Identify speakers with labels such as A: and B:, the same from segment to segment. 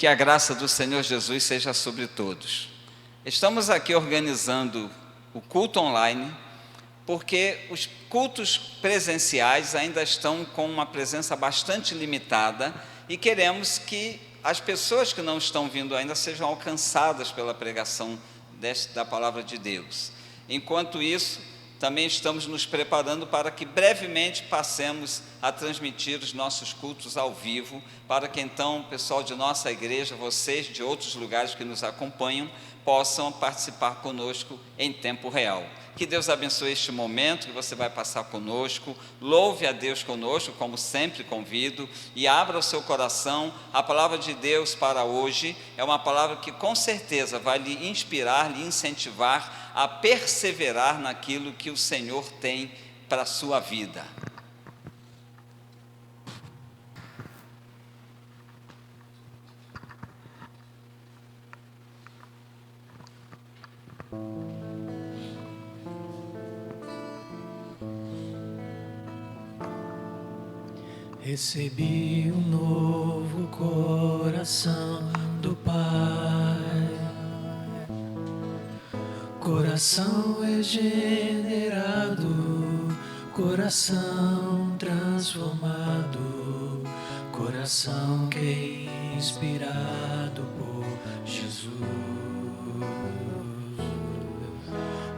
A: Que a graça do Senhor Jesus seja sobre todos. Estamos aqui organizando o culto online, porque os cultos presenciais ainda estão com uma presença bastante limitada e queremos que as pessoas que não estão vindo ainda sejam alcançadas pela pregação da palavra de Deus. Enquanto isso, também estamos nos preparando para que brevemente passemos a transmitir os nossos cultos ao vivo, para que então o pessoal de nossa igreja, vocês de outros lugares que nos acompanham, possam participar conosco em tempo real. Que Deus abençoe este momento que você vai passar conosco, louve a Deus conosco, como sempre convido, e abra o seu coração. A palavra de Deus para hoje é uma palavra que com certeza vai lhe inspirar, lhe incentivar a perseverar naquilo que o Senhor tem para a sua vida.
B: Recebi um novo coração do Pai, coração regenerado, coração transformado, coração que é inspirado por Jesus.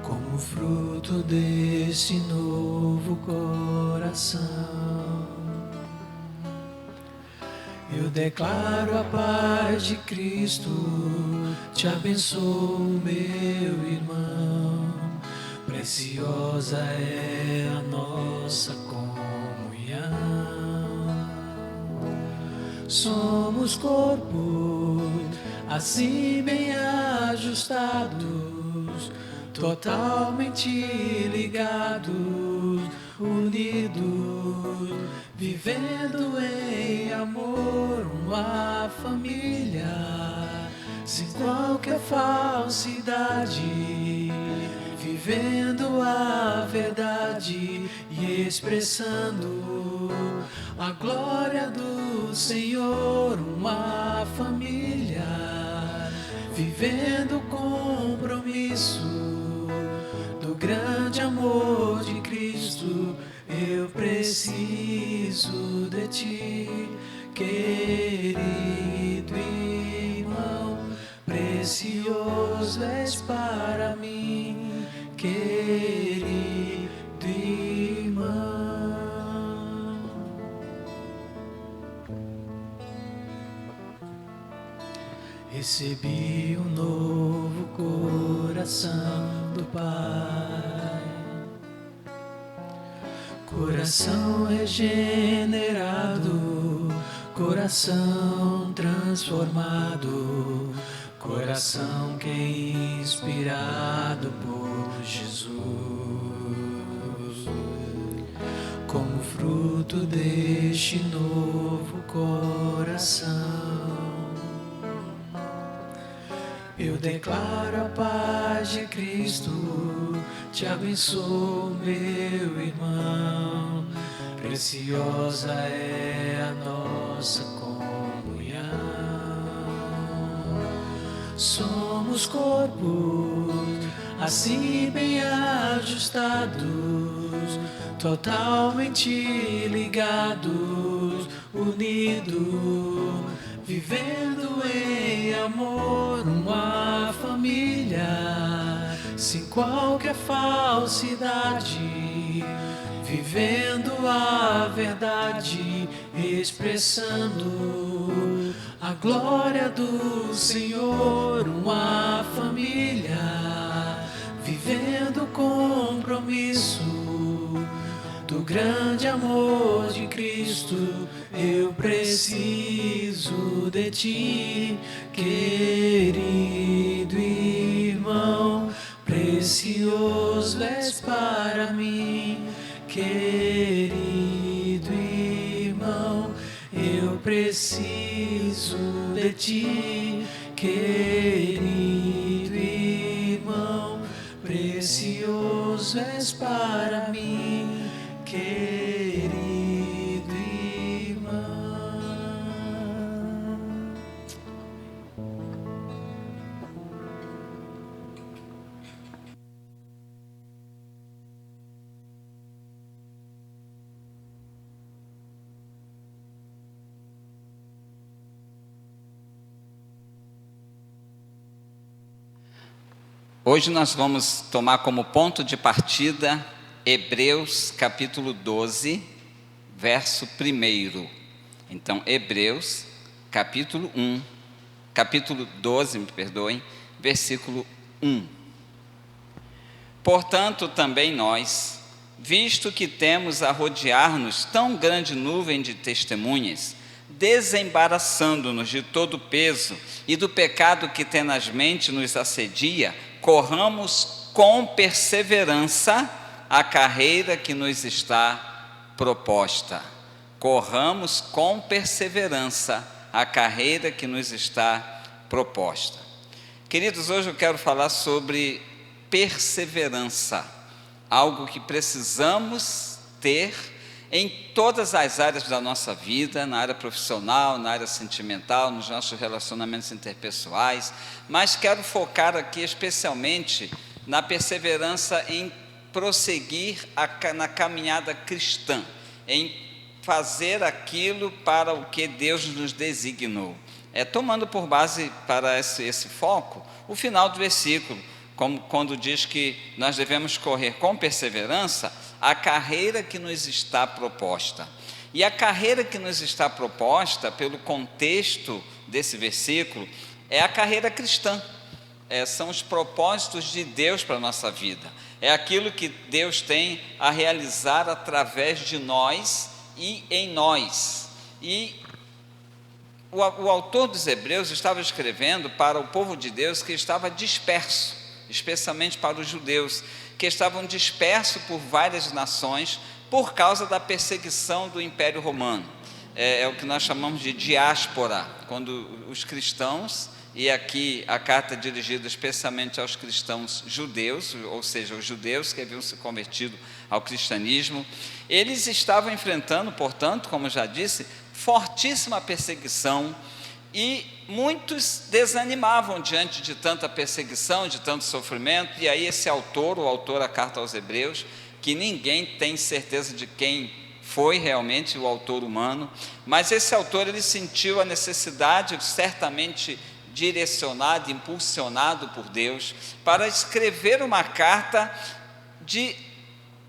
B: Como fruto desse novo coração, eu declaro a paz de Cristo, te abençoo, meu irmão. Preciosa é a nossa comunhão. Somos corpo, assim bem ajustados, totalmente ligados, unidos, vivendo em amor, uma família, sem qualquer falsidade, vivendo a verdade e expressando a glória do Senhor, uma família, vivendo o compromisso do grande amor de Cristo. Eu preciso de ti, querido irmão, precioso és para mim, querido irmão. Recebi um novo coração do Pai, coração regenerado, coração transformado, coração que é inspirado por Jesus. Como fruto deste novo coração, eu declaro a paz de Cristo, te abençoo, meu irmão. Preciosa é a nossa comunhão. Somos corpo, assim bem ajustados, totalmente ligados, unidos, vivendo em amor, uma família, sem qualquer falsidade, vivendo a verdade, expressando a glória do Senhor, uma família, vivendo o compromisso do grande amor de Cristo. Eu preciso de ti, querido irmão, precioso és para mim, querido irmão. Eu preciso de ti, querido irmão, precioso és para mim, querido irmão.
A: Hoje nós vamos tomar como ponto de partida Hebreus capítulo 12, verso 1. Então, Hebreus capítulo 12, versículo 1. Portanto, também nós, visto que temos a rodear-nos tão grande nuvem de testemunhas, desembaraçando-nos de todo o peso e do pecado que tenazmente nos assedia, corramos com perseverança a carreira que nos está proposta. Corramos com perseverança a carreira que nos está proposta. Queridos, hoje eu quero falar sobre perseverança, algo que precisamos ter em todas as áreas da nossa vida, na área profissional, na área sentimental, nos nossos relacionamentos interpessoais, mas quero focar aqui especialmente na perseverança em prosseguir na caminhada cristã, em fazer aquilo para o que Deus nos designou. Tomando por base para esse foco, o final do versículo, como quando diz que nós devemos correr com perseverança a carreira que nos está proposta. E a carreira que nos está proposta, pelo contexto desse versículo, é a carreira cristã. São os propósitos de Deus para a nossa vida. É aquilo que Deus tem a realizar através de nós e em nós. E o autor dos Hebreus estava escrevendo para o povo de Deus que estava disperso, especialmente para os judeus, que estavam dispersos por várias nações por causa da perseguição do Império Romano. É o que nós chamamos de diáspora, quando os cristãos, e aqui a carta é dirigida especialmente aos cristãos judeus, ou seja, os judeus que haviam se convertido ao cristianismo, eles estavam enfrentando, portanto, como já disse, fortíssima perseguição, e muitos desanimavam diante de tanta perseguição, de tanto sofrimento. E aí esse autor, o autor da carta aos Hebreus, que ninguém tem certeza de quem foi realmente o autor humano, mas esse autor, ele sentiu a necessidade, certamente direcionado, impulsionado por Deus, para escrever uma carta de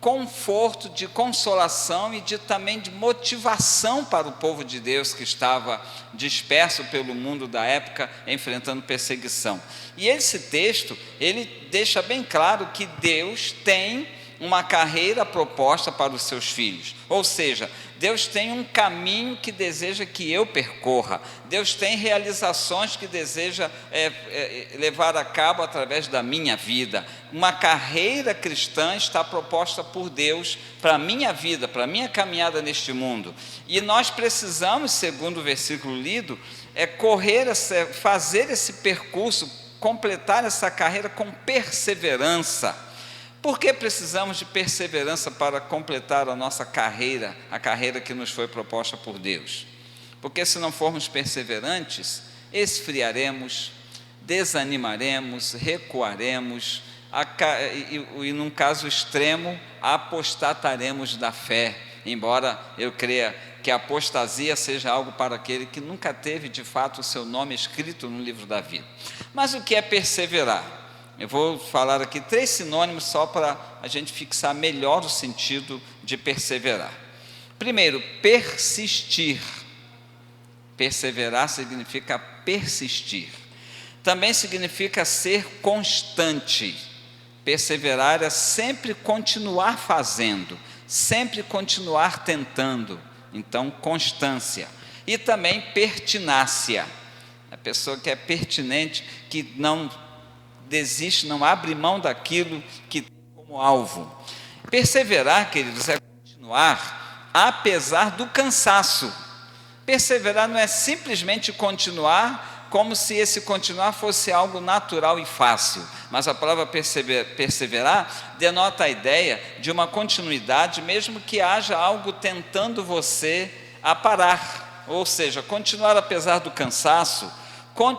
A: conforto, de consolação e também de motivação para o povo de Deus que estava disperso pelo mundo da época, enfrentando perseguição. E esse texto, ele deixa bem claro que Deus tem uma carreira proposta para os seus filhos, ou seja, Deus tem um caminho que deseja que eu percorra, Deus tem realizações que deseja levar a cabo através da minha vida. Uma carreira cristã está proposta por Deus para a minha vida, para a minha caminhada neste mundo, e nós precisamos, segundo o versículo lido, fazer esse percurso, completar essa carreira com perseverança. Por que precisamos de perseverança para completar a nossa carreira, a carreira que nos foi proposta por Deus? Porque se não formos perseverantes, esfriaremos, desanimaremos, recuaremos, e num caso extremo, apostataremos da fé, embora eu creia que a apostasia seja algo para aquele que nunca teve de fato o seu nome escrito no livro da vida. Mas o que é perseverar? Eu vou falar aqui 3 sinônimos só para a gente fixar melhor o sentido de perseverar. Primeiro, persistir. Perseverar significa persistir. Também significa ser constante. Perseverar é sempre continuar fazendo, sempre continuar tentando. Então, constância. E também pertinácia. A pessoa que é pertinente, que não desiste, não abre mão daquilo que tem como alvo. Perseverar, queridos, é continuar apesar do cansaço. Perseverar não é simplesmente continuar como se esse continuar fosse algo natural e fácil, mas a palavra perseverar denota a ideia de uma continuidade, mesmo que haja algo tentando você a parar, ou seja, continuar apesar do cansaço,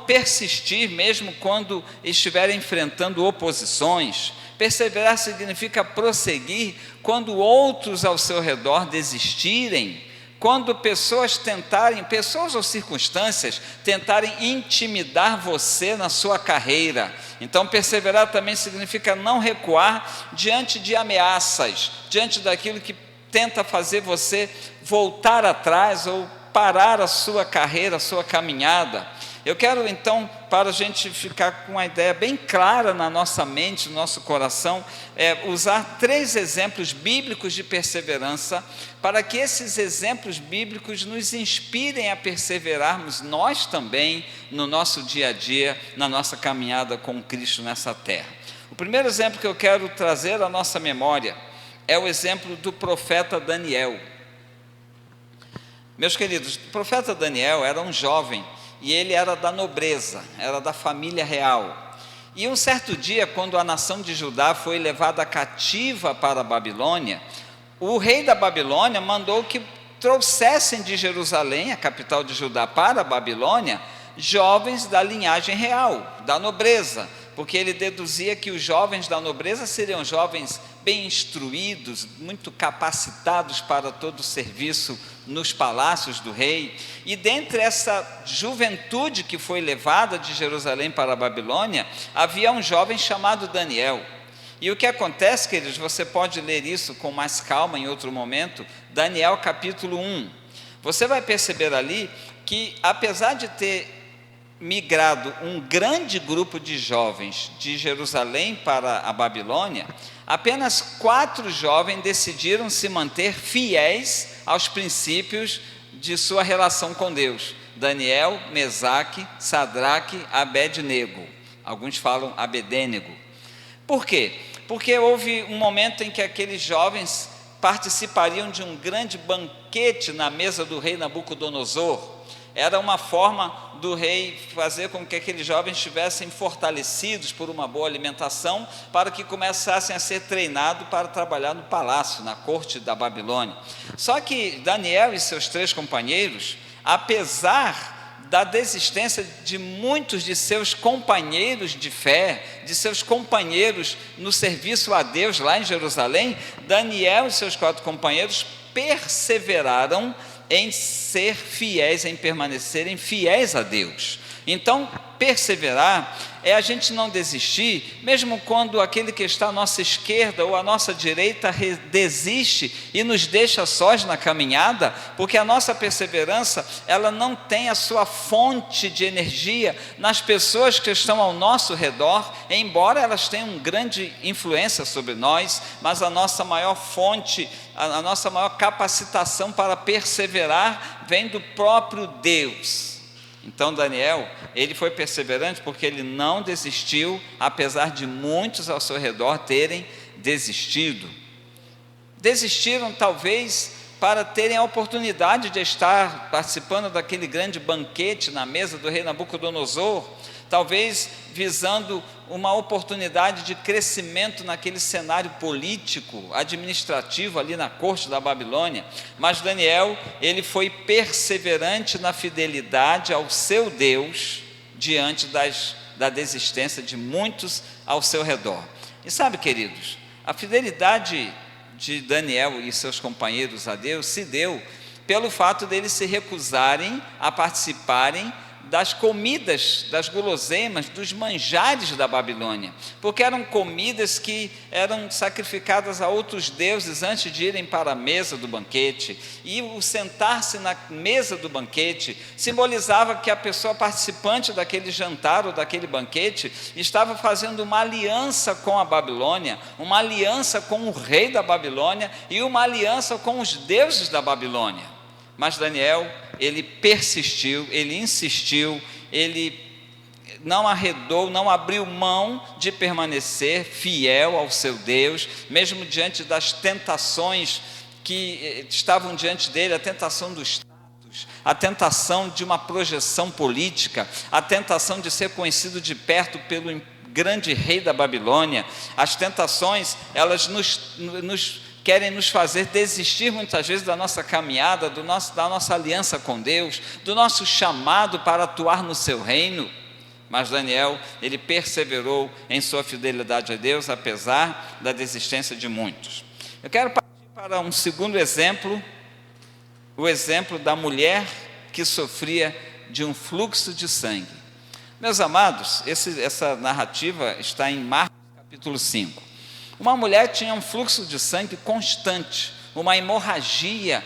A: persistir mesmo quando estiver enfrentando oposições. Perseverar significa prosseguir quando outros ao seu redor desistirem, quando pessoas ou circunstâncias tentarem intimidar você na sua carreira. Então, perseverar também significa não recuar diante de ameaças, diante daquilo que tenta fazer você voltar atrás ou parar a sua carreira, a sua caminhada. Eu quero então, para a gente ficar com uma ideia bem clara na nossa mente, no nosso coração, usar 3 exemplos bíblicos de perseverança, para que esses exemplos bíblicos nos inspirem a perseverarmos nós também no nosso dia a dia, na nossa caminhada com Cristo nessa terra. O primeiro exemplo que eu quero trazer à nossa memória é o exemplo do profeta Daniel. Meus queridos, o profeta Daniel era um jovem, e ele era da nobreza, era da família real. E um certo dia, quando a nação de Judá foi levada cativa para a Babilônia, o rei da Babilônia mandou que trouxessem de Jerusalém, a capital de Judá, para a Babilônia, jovens da linhagem real, da nobreza, porque ele deduzia que os jovens da nobreza seriam jovens bem instruídos, muito capacitados para todo o serviço nos palácios do rei. E dentre essa juventude que foi levada de Jerusalém para a Babilônia, havia um jovem chamado Daniel. E o que acontece, queridos, você pode ler isso com mais calma em outro momento, Daniel capítulo 1. Você vai perceber ali que, apesar de ter migrado um grande grupo de jovens de Jerusalém para a Babilônia, apenas 4 jovens decidiram se manter fiéis aos princípios de sua relação com Deus: Daniel, Mesaque, Sadraque, Abednego. Alguns falam Abedênego. Por quê? Porque houve um momento em que aqueles jovens participariam de um grande banquete na mesa do rei Nabucodonosor. Era uma forma do rei fazer com que aqueles jovens estivessem fortalecidos por uma boa alimentação, para que começassem a ser treinados para trabalhar no palácio, na corte da Babilônia. Só que Daniel e seus 3 companheiros, apesar da desistência de muitos de seus companheiros de fé, de seus companheiros no serviço a Deus lá em Jerusalém, Daniel e seus 4 companheiros perseveraram em ser fiéis, em permanecerem fiéis a Deus. Então, perseverar é a gente não desistir, mesmo quando aquele que está à nossa esquerda ou à nossa direita desiste e nos deixa sós na caminhada, porque a nossa perseverança, ela não tem a sua fonte de energia nas pessoas que estão ao nosso redor, embora elas tenham grande influência sobre nós, mas a nossa maior fonte, a nossa maior capacitação para perseverar vem do próprio Deus. Então Daniel, ele foi perseverante porque ele não desistiu, apesar de muitos ao seu redor terem desistido. Desistiram talvez para terem a oportunidade de estar participando daquele grande banquete na mesa do rei Nabucodonosor, talvez visando uma oportunidade de crescimento naquele cenário político, administrativo ali na corte da Babilônia. Mas Daniel, ele foi perseverante na fidelidade ao seu Deus, diante da desistência de muitos ao seu redor. E sabe, queridos, a fidelidade de Daniel e seus companheiros a Deus se deu pelo fato deles se recusarem a participarem das comidas, das guloseimas, dos manjares da Babilônia, porque eram comidas que eram sacrificadas a outros deuses antes de irem para a mesa do banquete, e o sentar-se na mesa do banquete simbolizava que a pessoa participante daquele jantar ou daquele banquete estava fazendo uma aliança com a Babilônia, uma aliança com o rei da Babilônia e uma aliança com os deuses da Babilônia. Mas Daniel, ele persistiu, ele insistiu, ele não arredou, não abriu mão de permanecer fiel ao seu Deus, mesmo diante das tentações que estavam diante dele, a tentação do status, a tentação de uma projeção política, a tentação de ser conhecido de perto pelo grande rei da Babilônia. As tentações, elas querem nos fazer desistir muitas vezes da nossa caminhada, da nossa aliança com Deus, do nosso chamado para atuar no seu reino. Mas Daniel, ele perseverou em sua fidelidade a Deus, apesar da desistência de muitos. Eu quero partir para um segundo exemplo o exemplo da mulher que sofria de um fluxo de sangue. Meus amados, essa narrativa está em Marcos capítulo 5. Uma mulher tinha um fluxo de sangue constante, uma hemorragia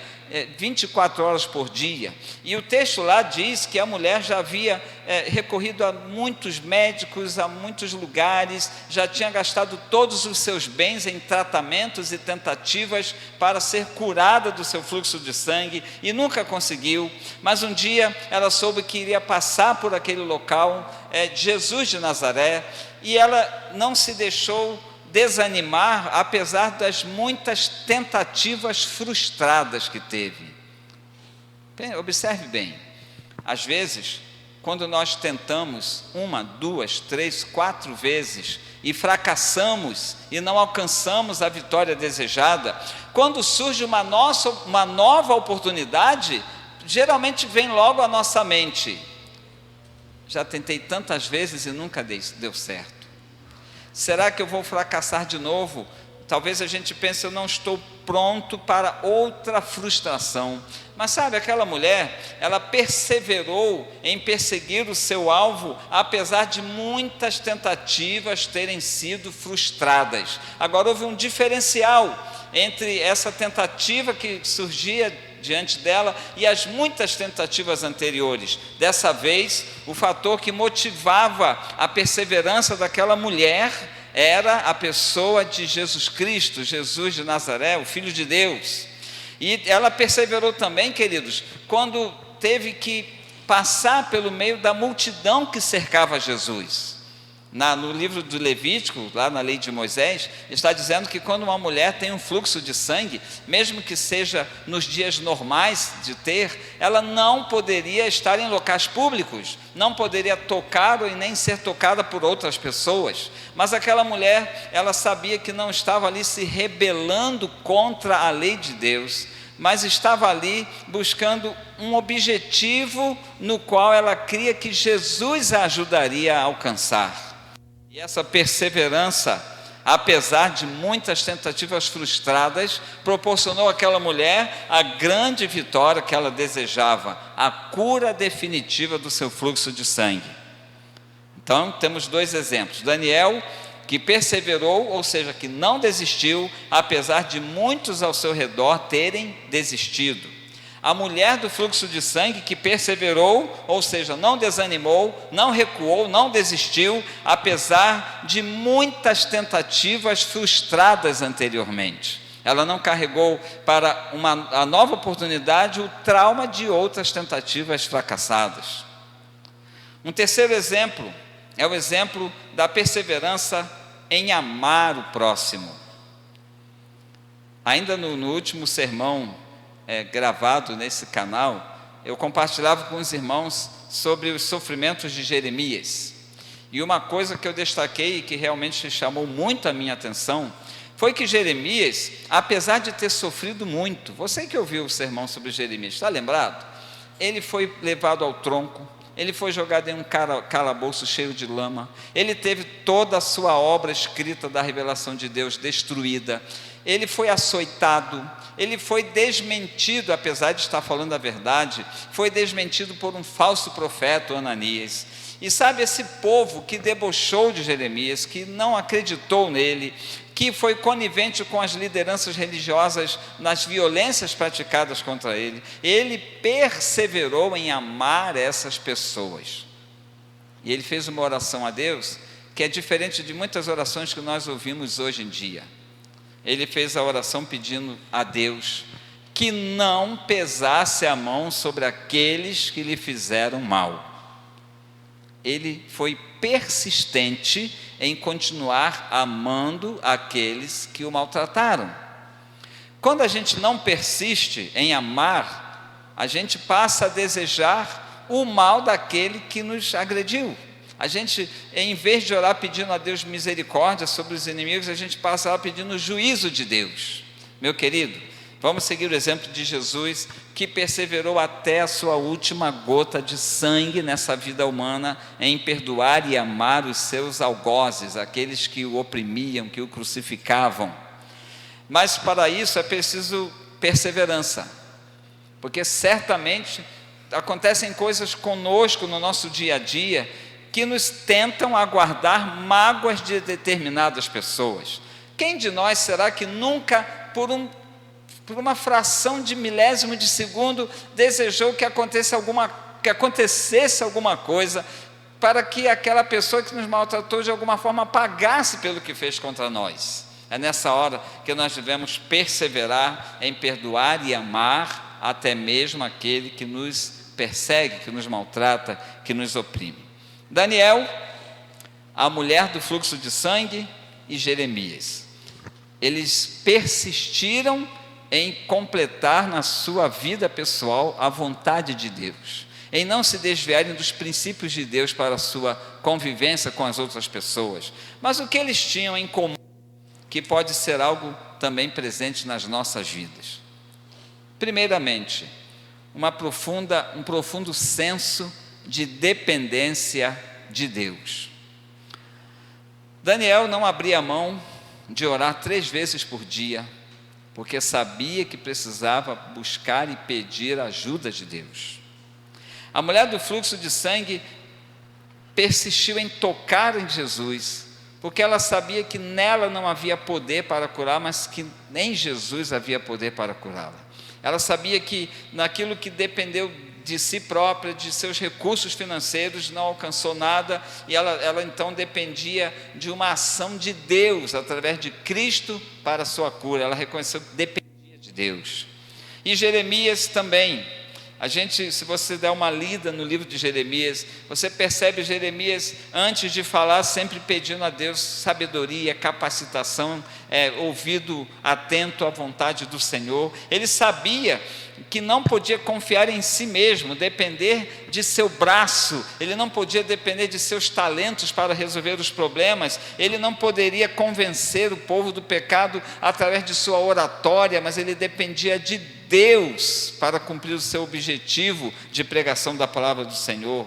A: 24 horas por dia. E o texto lá diz que a mulher já havia recorrido a muitos médicos, a muitos lugares, já tinha gastado todos os seus bens em tratamentos e tentativas para ser curada do seu fluxo de sangue e nunca conseguiu. Mas um dia ela soube que iria passar por aquele local, Jesus de Nazaré, e ela não se deixou desanimar, apesar das muitas tentativas frustradas que teve. Observe bem, às vezes, quando nós tentamos 1, 2, 3, 4 vezes e fracassamos e não alcançamos a vitória desejada, quando surge uma nova oportunidade, geralmente vem logo à nossa mente: já tentei tantas vezes e nunca deu certo. Será que eu vou fracassar de novo? Talvez a gente pense: eu não estou pronto para outra frustração. Mas sabe, aquela mulher, ela perseverou em perseguir o seu alvo, apesar de muitas tentativas terem sido frustradas. Agora houve um diferencial entre essa tentativa que surgia diante dela e as muitas tentativas anteriores. Dessa vez, o fator que motivava a perseverança daquela mulher era a pessoa de Jesus Cristo, Jesus de Nazaré, o Filho de Deus. E ela perseverou também, queridos, quando teve que passar pelo meio da multidão que cercava Jesus. No livro do Levítico, lá na lei de Moisés, está dizendo que quando uma mulher tem um fluxo de sangue, mesmo que seja nos dias normais de ter, ela não poderia estar em locais públicos, não poderia tocar ou nem ser tocada por outras pessoas. Mas aquela mulher, ela sabia que não estava ali se rebelando contra a lei de Deus, mas estava ali buscando um objetivo no qual ela cria que Jesus a ajudaria a alcançar. E essa perseverança, apesar de muitas tentativas frustradas, proporcionou àquela mulher a grande vitória que ela desejava, a cura definitiva do seu fluxo de sangue. Então, temos 2 exemplos: Daniel, que perseverou, ou seja, que não desistiu, apesar de muitos ao seu redor terem desistido. A mulher do fluxo de sangue, que perseverou, ou seja, não desanimou, não recuou, não desistiu, apesar de muitas tentativas frustradas anteriormente. Ela não carregou para a nova oportunidade o trauma de outras tentativas fracassadas. Um terceiro exemplo é o exemplo da perseverança em amar o próximo. Ainda no último sermão gravado nesse canal, eu compartilhava com os irmãos sobre os sofrimentos de Jeremias. E uma coisa que eu destaquei e que realmente chamou muito a minha atenção foi que Jeremias, apesar de ter sofrido muito, você que ouviu o sermão sobre Jeremias, está lembrado? Ele foi levado ao tronco, ele foi jogado em um calabouço cheio de lama, ele teve toda a sua obra escrita da revelação de Deus destruída, ele foi açoitado, ele foi desmentido, apesar de estar falando a verdade, foi desmentido por um falso profeta, Ananias. E sabe, esse povo que debochou de Jeremias, que não acreditou nele, que foi conivente com as lideranças religiosas nas violências praticadas contra ele, ele perseverou em amar essas pessoas. E ele fez uma oração a Deus que é diferente de muitas orações que nós ouvimos hoje em dia. Ele fez a oração pedindo a Deus que não pesasse a mão sobre aqueles que lhe fizeram mal. Ele foi persistente em continuar amando aqueles que o maltrataram. Quando a gente não persiste em amar, a gente passa a desejar o mal daquele que nos agrediu. A gente, em vez de orar pedindo a Deus misericórdia sobre os inimigos, a gente passa a orar pedindo o juízo de Deus. Meu querido, vamos seguir o exemplo de Jesus, que perseverou até a sua última gota de sangue nessa vida humana, em perdoar e amar os seus algozes, aqueles que o oprimiam, que o crucificavam. Mas para isso é preciso perseverança. porque certamente acontecem coisas conosco no nosso dia a dia que nos tentam aguardar mágoas de determinadas pessoas. Quem de nós será que nunca, por uma fração de milésimo de segundo, desejou que acontecesse alguma coisa para que aquela pessoa que nos maltratou de alguma forma pagasse pelo que fez contra nós? É nessa hora que nós devemos perseverar em perdoar e amar até mesmo aquele que nos persegue, que nos maltrata, que nos oprime. Daniel, a mulher do fluxo de sangue e Jeremias, eles persistiram em completar na sua vida pessoal a vontade de Deus, em não se desviarem dos princípios de Deus para a sua convivência com as outras pessoas. Mas o que eles tinham em comum, que pode ser algo também presente nas nossas vidas? Primeiramente, um profundo senso de dependência de Deus. Daniel não abria mão de orar 3 vezes por dia, porque sabia que precisava buscar e pedir a ajuda de Deus. A mulher do fluxo de sangue persistiu em tocar em Jesus, porque ela sabia que nela não havia poder para curar, mas que em Jesus havia poder para curá-la. Ela sabia que naquilo que dependeu de si própria, de seus recursos financeiros, não alcançou nada, e ela então dependia de uma ação de Deus, através de Cristo, para a sua cura. Ela reconheceu que dependia de Deus. E Jeremias também. Se você der uma lida no livro de Jeremias, você percebe Jeremias, antes de falar, sempre pedindo a Deus sabedoria, capacitação, ouvido atento à vontade do Senhor. Ele sabia que não podia confiar em si mesmo, depender de seu braço, ele não podia depender de seus talentos para resolver os problemas, ele não poderia convencer o povo do pecado através de sua oratória, mas ele dependia de Deus para cumprir o seu objetivo de pregação da palavra do Senhor.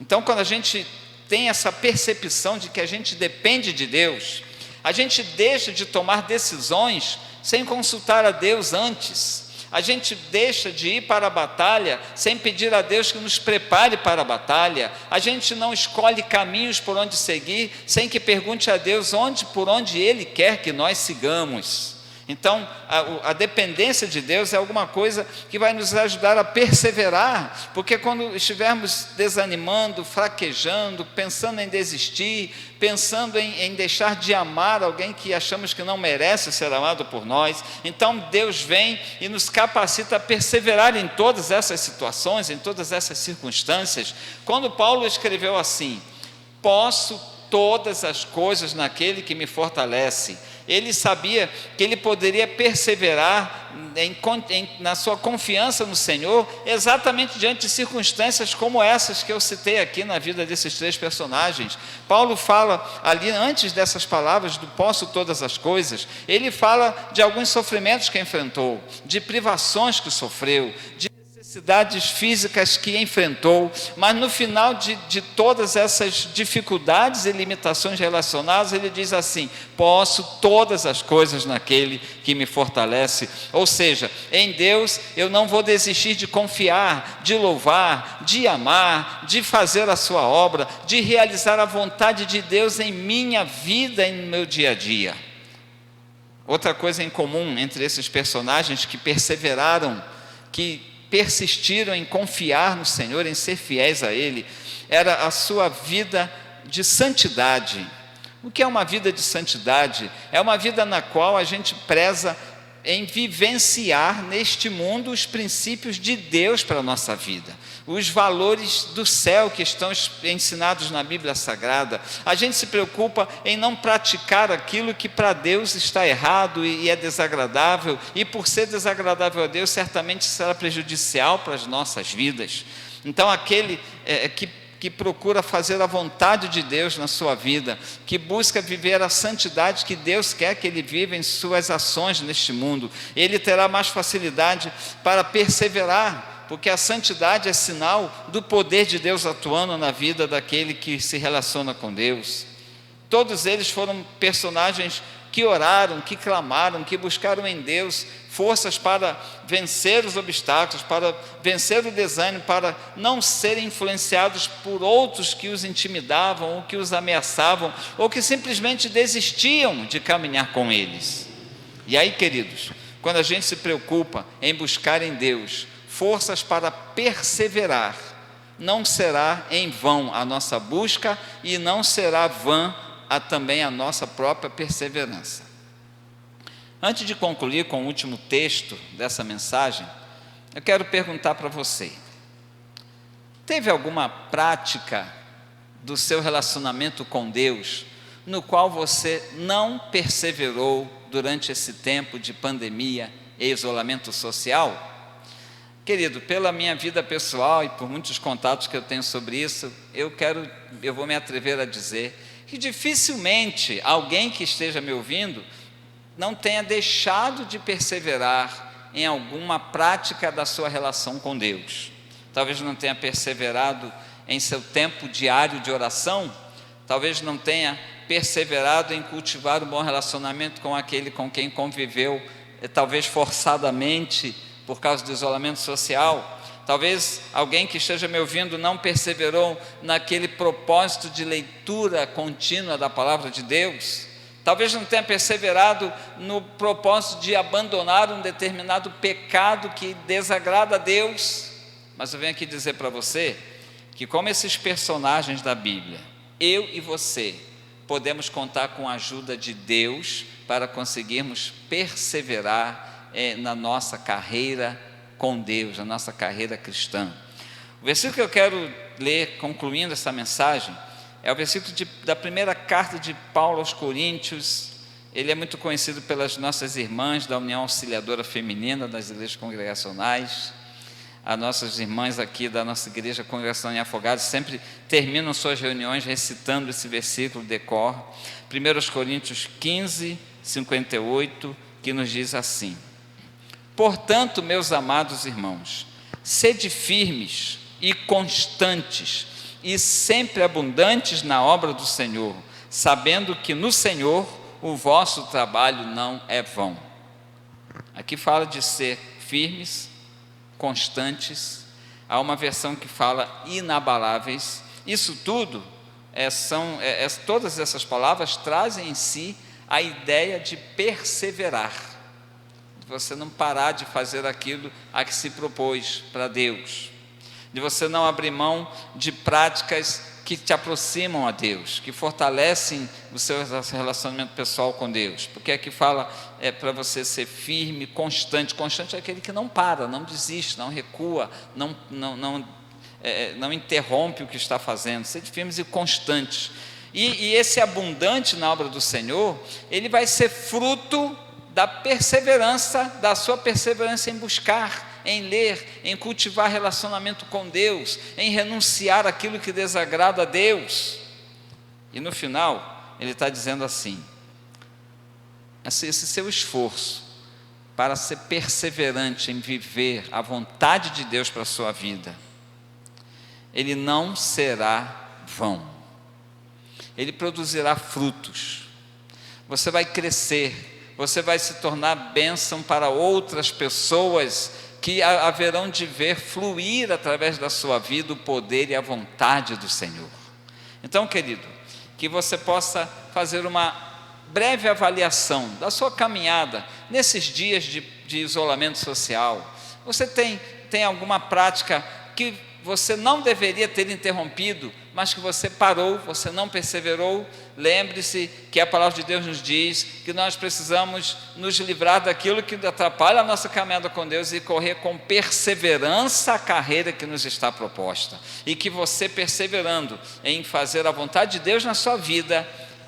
A: Então, quando a gente tem essa percepção de que a gente depende de Deus, a gente deixa de tomar decisões sem consultar a Deus antes. A gente deixa de ir para a batalha sem pedir a Deus que nos prepare para a batalha. A gente não escolhe caminhos por onde seguir sem que pergunte a Deus por onde Ele quer que nós sigamos. Então, a dependência de Deus é alguma coisa que vai nos ajudar a perseverar, porque quando estivermos desanimando, fraquejando, pensando em desistir, pensando em deixar de amar alguém que achamos que não merece ser amado por nós, então Deus vem e nos capacita a perseverar em todas essas situações, em todas essas circunstâncias. Quando Paulo escreveu assim: posso todas as coisas naquele que me fortalece, ele sabia que ele poderia perseverar na sua confiança no Senhor, exatamente diante de circunstâncias como essas que eu citei aqui na vida desses 3 personagens. Paulo fala ali, antes dessas palavras do posso todas as coisas, ele fala de alguns sofrimentos que enfrentou, de privações que sofreu, de necessidades físicas que enfrentou, mas no final de todas essas dificuldades e limitações relacionadas, ele diz assim: posso todas as coisas naquele que me fortalece. Ou seja, em Deus eu não vou desistir de confiar, de louvar, de amar, de fazer a sua obra, de realizar a vontade de Deus em minha vida e no meu dia a dia. Outra coisa em comum entre esses personagens que perseveraram, que persistiram em confiar no Senhor, em ser fiéis a Ele, era a sua vida de santidade. O que é uma vida de santidade? É uma vida na qual a gente preza em vivenciar neste mundo os princípios de Deus para a nossa vida, os valores do céu que estão ensinados na Bíblia Sagrada. A gente se preocupa em não praticar aquilo que para Deus está errado e é desagradável, e por ser desagradável a Deus, certamente será prejudicial para as nossas vidas. Então, aquele que procura fazer a vontade de Deus na sua vida, que busca viver a santidade que Deus quer que ele viva em suas ações neste mundo, ele terá mais facilidade para perseverar, porque a santidade é sinal do poder de Deus atuando na vida daquele que se relaciona com Deus. Todos eles foram personagens que oraram, que clamaram, que buscaram em Deus forças para vencer os obstáculos, para vencer o desânimo, para não serem influenciados por outros que os intimidavam, ou que os ameaçavam, ou que simplesmente desistiam de caminhar com eles. E aí, queridos, quando a gente se preocupa em buscar em Deus forças para perseverar, não será em vão a nossa busca e não será vã também a nossa própria perseverança. Antes de concluir com o último texto dessa mensagem, eu quero perguntar para você: teve alguma prática do seu relacionamento com Deus no qual você não perseverou durante esse tempo de pandemia e isolamento social? Querido, pela minha vida pessoal e por muitos contatos que eu tenho sobre isso, eu vou me atrever a dizer que dificilmente alguém que esteja me ouvindo não tenha deixado de perseverar em alguma prática da sua relação com Deus. Talvez não tenha perseverado em seu tempo diário de oração, talvez não tenha perseverado em cultivar um bom relacionamento com aquele com quem conviveu, talvez forçadamente por causa do isolamento social. Talvez alguém que esteja me ouvindo não perseverou naquele propósito de leitura contínua da palavra de Deus. Talvez não tenha perseverado no propósito de abandonar um determinado pecado que desagrada a Deus. Mas eu venho aqui dizer para você que, como esses personagens da Bíblia, eu e você podemos contar com a ajuda de Deus para conseguirmos perseverar na nossa carreira com Deus, na nossa carreira cristã. O versículo que eu quero ler, concluindo essa mensagem, é o versículo da primeira carta de Paulo aos Coríntios. Ele é muito conhecido pelas nossas irmãs da União Auxiliadora Feminina das Igrejas Congregacionais. As nossas irmãs aqui da nossa Igreja Congregacional em Afogados sempre terminam suas reuniões recitando esse versículo de cor. 1 Coríntios 15, 58, que nos diz assim: portanto, meus amados irmãos, sede firmes e constantes, e sempre abundantes na obra do Senhor, sabendo que no Senhor o vosso trabalho não é vão. Aqui fala de ser firmes, constantes. Há uma versão que fala inabaláveis. Isso tudo, todas essas palavras trazem em si a ideia de perseverar, de você não parar de fazer aquilo a que se propôs para Deus, de você não abrir mão de práticas que te aproximam a Deus, que fortalecem o seu relacionamento pessoal com Deus, porque aqui fala para você ser firme, constante. Constante é aquele que não para, não desiste, não recua, não interrompe o que está fazendo. Ser firmes e constantes. E esse abundante na obra do Senhor, ele vai ser fruto da perseverança, da sua perseverança em buscar, em ler, em cultivar relacionamento com Deus, em renunciar àquilo que desagrada a Deus. E no final, ele está dizendo assim: esse seu esforço para ser perseverante em viver a vontade de Deus para a sua vida, ele não será vão, ele produzirá frutos, você vai crescer, você vai se tornar bênção para outras pessoas que haverão de ver fluir através da sua vida o poder e a vontade do Senhor. Então, querido, que você possa fazer uma breve avaliação da sua caminhada nesses dias de isolamento social. Você tem alguma prática que você não deveria ter interrompido, mas que você parou, você não perseverou? Lembre-se que a palavra de Deus nos diz que nós precisamos nos livrar daquilo que atrapalha a nossa caminhada com Deus e correr com perseverança a carreira que nos está proposta. E que você, perseverando em fazer a vontade de Deus na sua vida,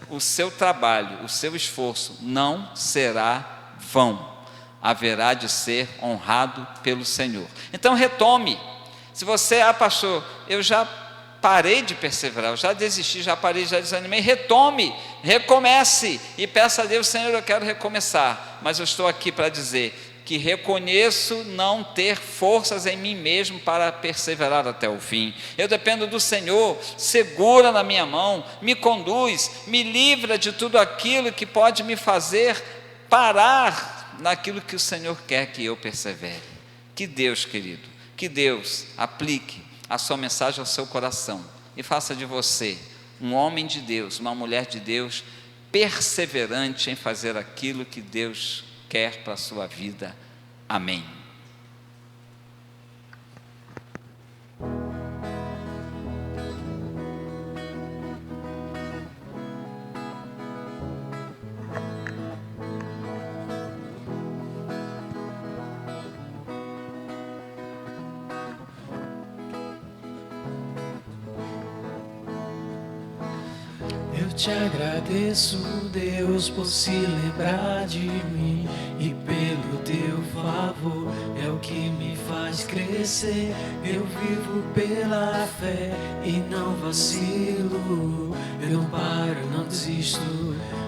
A: o seu trabalho, o seu esforço não será vão, haverá de ser honrado pelo Senhor. Então retome. Se você, pastor, eu já parei de perseverar, eu já desisti, já parei, já desanimei, retome, recomece e peça a Deus: Senhor, eu quero recomeçar. Mas eu estou aqui para dizer que reconheço não ter forças em mim mesmo para perseverar até o fim. Eu dependo do Senhor, segura na minha mão, me conduz, me livra de tudo aquilo que pode me fazer parar naquilo que o Senhor quer que eu persevere. Que Deus, querido, que Deus aplique a sua mensagem ao seu coração e faça de você um homem de Deus, uma mulher de Deus, perseverante em fazer aquilo que Deus quer para a sua vida. Amém.
B: Eu te agradeço, Deus, por se lembrar de mim, e pelo teu favor é o que me faz crescer. Eu vivo pela fé e não vacilo, eu não paro, não desisto.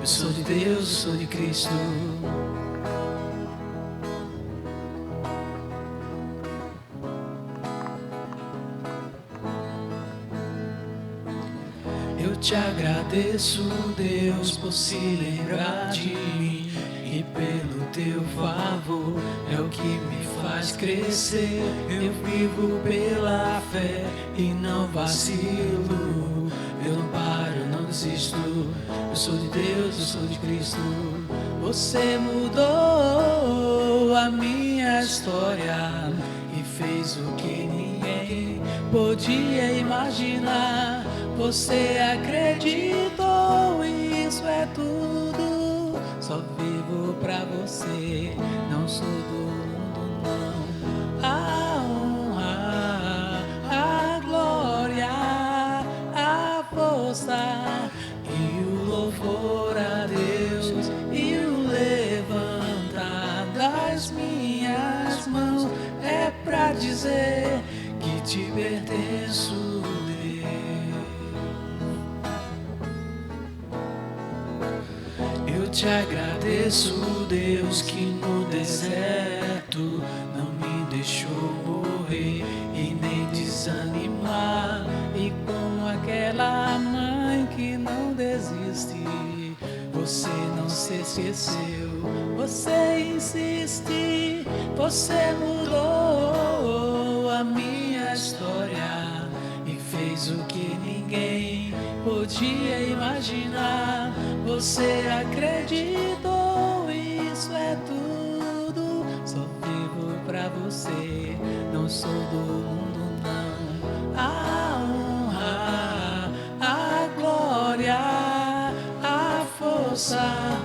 B: Eu sou de Deus, eu sou de Cristo. Eu te agradeço, Deus, por se lembrar de mim, e pelo teu favor é o que me faz crescer. Eu vivo pela fé e não vacilo, eu não paro, não desisto. Eu sou de Deus, eu sou de Cristo. Você mudou a minha história e fez o que ninguém podia imaginar. Você acreditou, isso é tudo. Só vivo pra você, não sou do mundo não. A honra, a glória, a força e o louvor a Deus, e o levantar das minhas mãos é pra dizer que te pertenço. Eu te agradeço, Deus, que no deserto não me deixou morrer e nem desanimar. E como aquela mãe que não desiste, você não se esqueceu, você insiste. Você mudou a minha história e fez o que ninguém podia imaginar. Você acreditou, isso é tudo. Só vivo pra você, não sou do mundo não. A honra, a glória, a força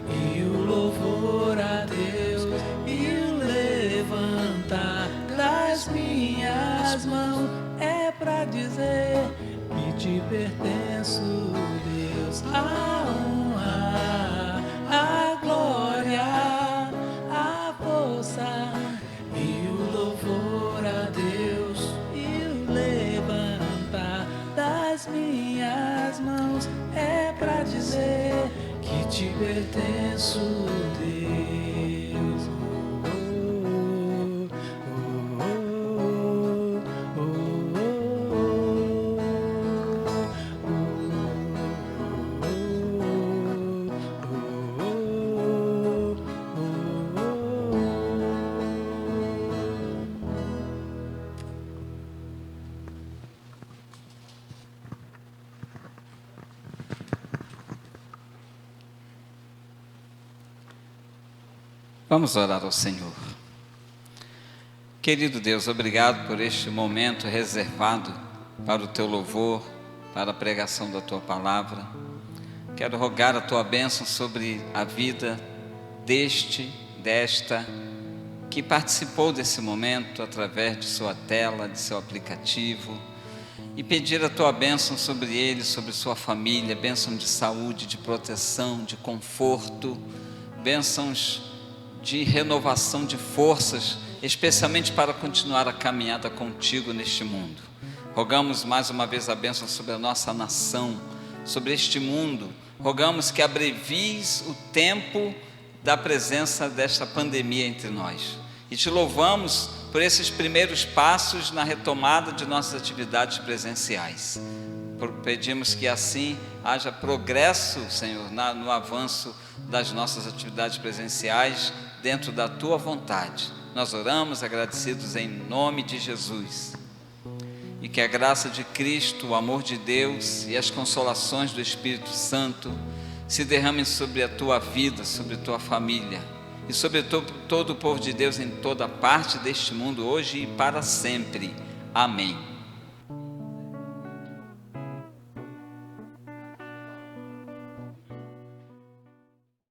B: e o louvor a Deus, e o levantar das minhas mãos é pra dizer que te pertenço, Deus. A honra, a glória, a força e o louvor a Deus, e o levantar das minhas mãos é pra dizer que te pertenço, Deus.
A: Vamos orar ao Senhor. Querido Deus, obrigado por este momento reservado para o Teu louvor, para a pregação da Tua palavra. Quero rogar a Tua bênção sobre a vida desta, que participou desse momento através de sua tela, de seu aplicativo, e pedir a Tua bênção sobre ele, sobre sua família, bênção de saúde, de proteção, de conforto, bênçãos de renovação de forças, especialmente para continuar a caminhada contigo neste mundo. Rogamos mais uma vez a bênção sobre a nossa nação, sobre este mundo. Rogamos que abrevies o tempo da presença desta pandemia entre nós. E te louvamos por esses primeiros passos na retomada de nossas atividades presenciais. Pedimos que assim haja progresso, Senhor, no avanço das nossas atividades presenciais dentro da Tua vontade. Nós oramos agradecidos em nome de Jesus. E que a graça de Cristo, o amor de Deus e as consolações do Espírito Santo se derramem sobre a tua vida, sobre a tua família e sobre todo o povo de Deus em toda parte deste mundo, hoje e para sempre. Amém.